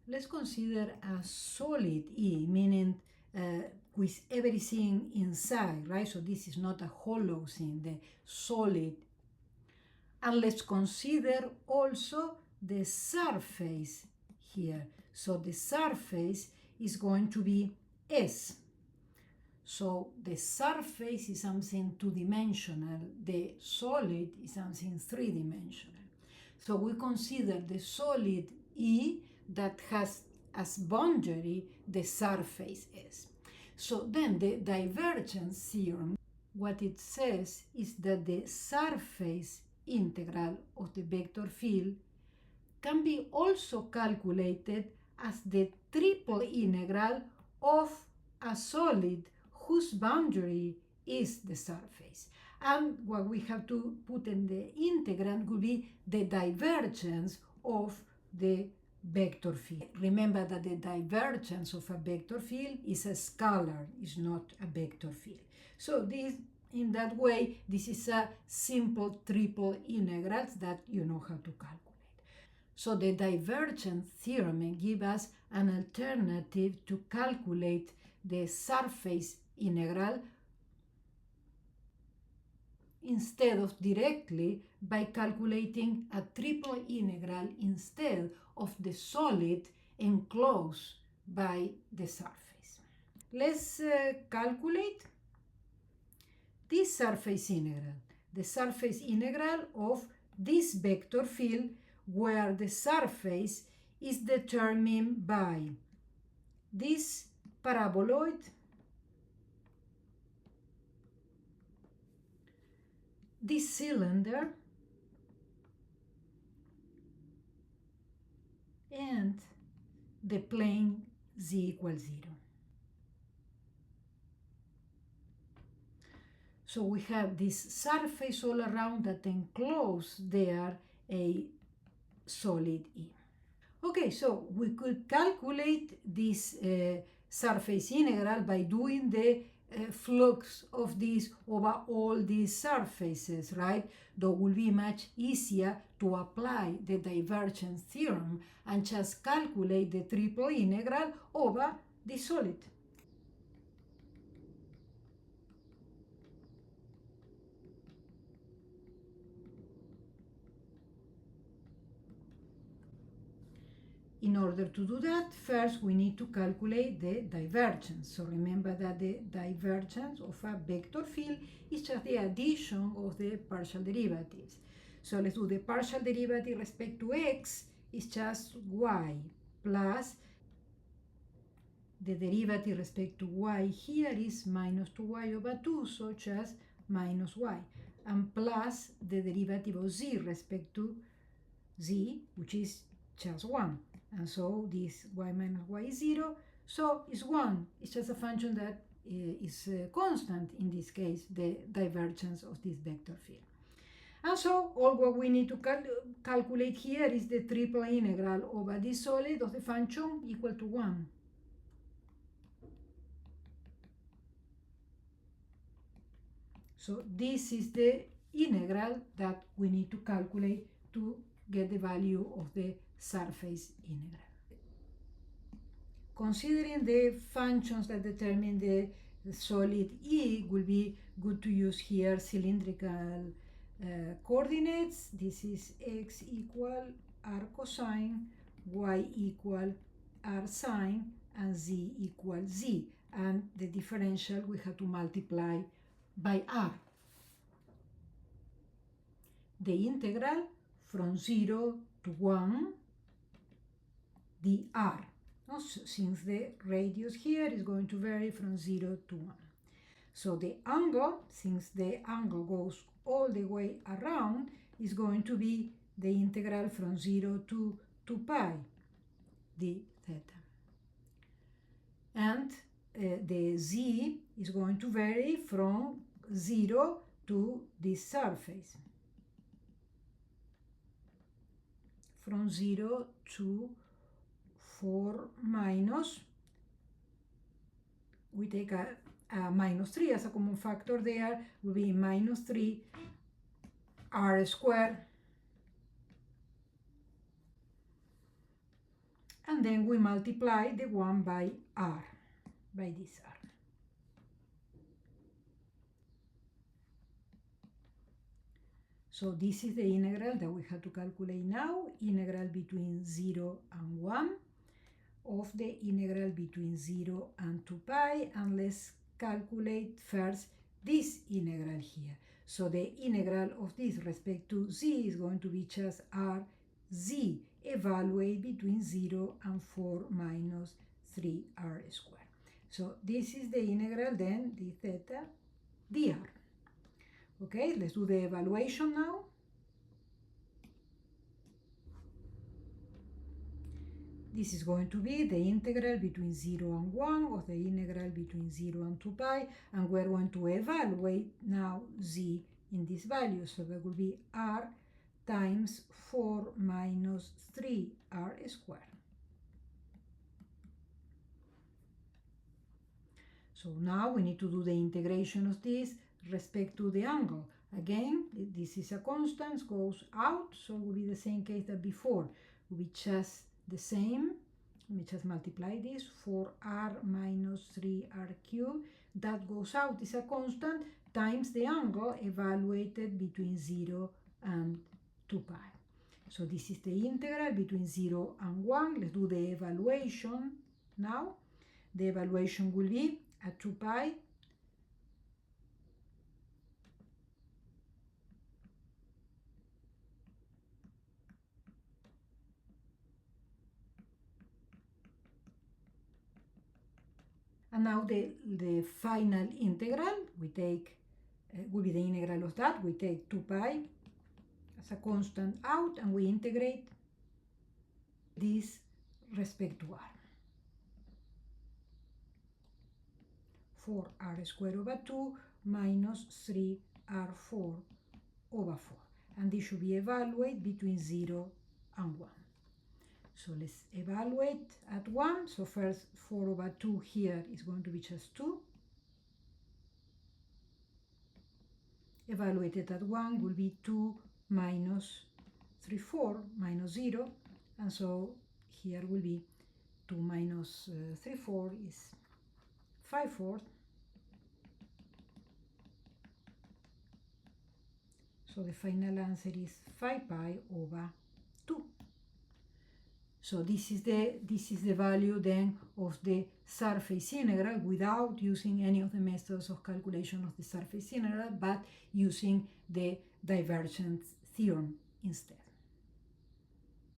Let's consider a solid E, meaning with everything inside, right? So this is not a hollow thing, the solid. And let's consider also the surface here. So the surface is going to be S. So the surface is something two-dimensional, the solid is something three-dimensional. So we consider the solid E that has as boundary the surface S. So then the divergence theorem, what it says is that the surface integral of the vector field can be also calculated as the triple integral of a solid whose boundary is the surface. And what we have to put in the integrand would be the divergence of the vector field. Remember that the divergence of a vector field is a scalar, is not a vector field. So this, in that way, this is a simple triple integrals that you know how to calculate. So the divergence theorem gives us an alternative to calculate the surface integral instead of directly by calculating a triple integral instead of the solid enclosed by the surface. Let's calculate this surface integral, the surface integral of this vector field where the surface is determined by this paraboloid, this cylinder, and the plane z equals 0. So we have this surface all around that encloses there a solid E. Okay, so we could calculate this surface integral by doing the flux of this over all these surfaces, right? Though it will be much easier to apply the divergence theorem and just calculate the triple integral over the solid. In order to do that, first we need to calculate the divergence. So remember that the divergence of a vector field is just the addition of the partial derivatives. So let's do the partial derivative respect to x is just y plus the derivative respect to y here is minus 2y over 2, so just minus y, and plus the derivative of z respect to z, which is just 1. And so this y minus y is 0, so it's 1. It's just a function that is constant, in this case, the divergence of this vector field. And so all what we need to calculate here is the triple integral over this solid of the function equal to 1. So this is the integral that we need to calculate to get the value of the surface integral. Considering the functions that determine the solid E, will be good to use here cylindrical coordinates. This is x equal r cosine, y equal r sine, and z equal z. And the differential we have to multiply by r. The integral from 0 to 1 dr. Since the radius here is going to vary from 0 to 1. So the angle, since the angle goes all the way around, is going to be the integral from 0 to 2 pi d theta. And the z is going to vary from 0 to this surface. From 0 to 4 minus, we take a minus 3 as a common factor there, will be minus 3 r squared and then we multiply the 1 by r, by this r. So this is the integral that we have to calculate now, integral between 0 and 1 of the integral between 0 and 2 pi, and let's calculate first this integral here. So the integral of this respect to z is going to be just rz, evaluate between 0 and 4 minus 3r squared. So this is the integral then, d theta dr. Okay, let's do the evaluation now. This is going to be the integral between 0 and 1 of the integral between 0 and 2 pi, and we're going to evaluate now z in this value. So that will be r times 4 minus 3r squared. So now we need to do the integration of this respect to the angle. Again, this is a constant, goes out, so it will be the same case that before. It will be just the same. Let me just multiply this, 4r minus 3r cubed, that goes out, is a constant, times the angle evaluated between 0 and 2 pi. So this is the integral between 0 and 1. Let's do the evaluation now. The evaluation will be at 2 pi and now the final integral we take will be the integral of that. We take 2 pi as a constant out and we integrate this respect to r. 4r squared over 2 minus 3r4 over 4. And this should be evaluated between 0 and 1. So let's evaluate at 1. So first 4 over 2 here is going to be just 2. Evaluated at 1 will be 2 minus 3, 4 minus 0. And so here will be 2 minus 3, 4 is 5 fourths. So the final answer is 5 pi over 2. So this is the value then of the surface integral without using any of the methods of calculation of the surface integral, but using the divergence theorem instead.